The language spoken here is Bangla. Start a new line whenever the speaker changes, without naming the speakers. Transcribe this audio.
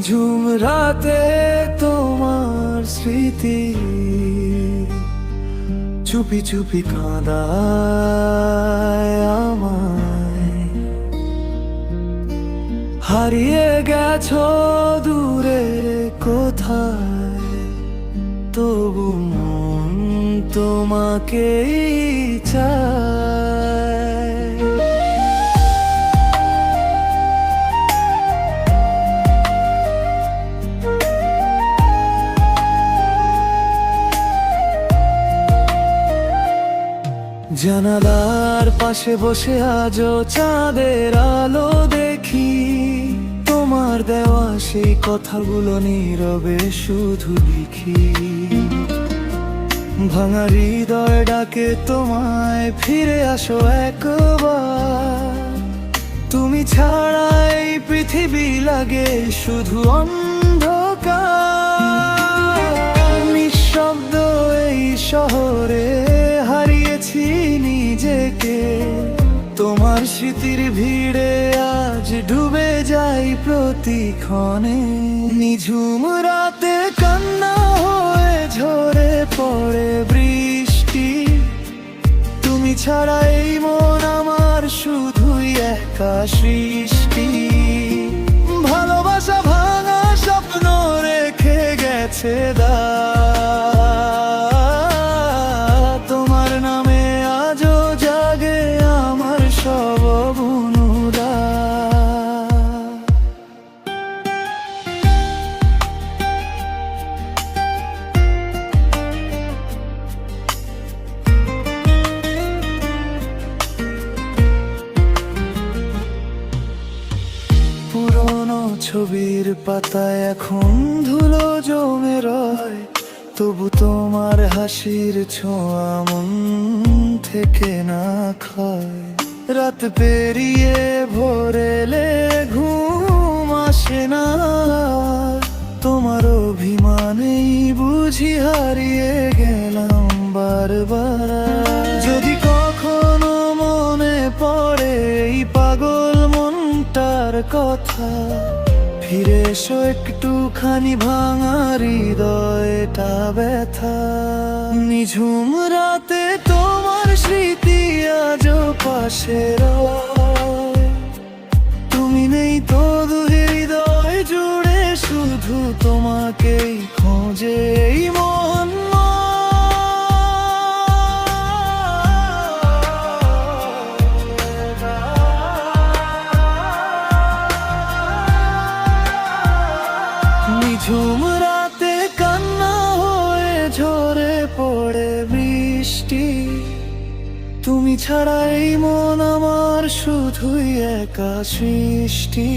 নিঝুম রাতে তোমার স্মৃতি চুপি চুপি কাঁদায় আমায়। হারিয়ে গেছো দূরে কোথায়, তবু মন তোমাকেই চায়। জানালার পাশে বসে আজও চাঁদের আলো দেখি, তোমার দেওয়া সেই কথাগুলো নীরবে শুধু লিখি। ভাঙা হৃদয় ডাকে তোমায়, ফিরে আসো একবার। তুমি ছাড়া এই পৃথিবী লাগে শুধু অন্ধকার। নিঃশব্দ এই শহরে হারিয়েছি নিজেকে, তোমার স্মৃতির ভিড়ে আজ ডুবে যাই প্রতিক্ষণে। নিঝুম রাতে কান্না হয়ে ঝরে পড়ে বৃষ্টি, তুমি ছাড়া এই মন আমার শুধুই একা সৃষ্টি। ভালোবাসা ভাঙা স্বপ্ন রেখে গেছে তোমার নামে আজও জাগে আমার সব অনুরাগ। পুরনো ছবির পাতায় এখন ধুলো জমে রয়, তবু তোমার হাসির ছোঁয়া মন থেকে না ক্ষয়। রাত পেরিয়ে ভোর এলে ঘুম আসে না, তোমার অভিমানেই বুঝি হারিয়ে গেলাম বারবার। যদি কখনো মনে পড়ে এই পাগল মনটার কথা, ফিরে এসো একটুখানি, ভাঙা হৃদয়টা ব্যথা। নিঝুম রাতে তোমার স্মৃতি আজও পাশে রয়, তুমি নেই তো হৃদয় জুড়ে শুধু তোমাকেই খোঁজে এই মন। নিঝুম রাতে কান্না হয়ে ঝরে পড়ে বৃষ্টি, তুমি ছাড়া এই মন আমার শুধুই একা সৃষ্টি।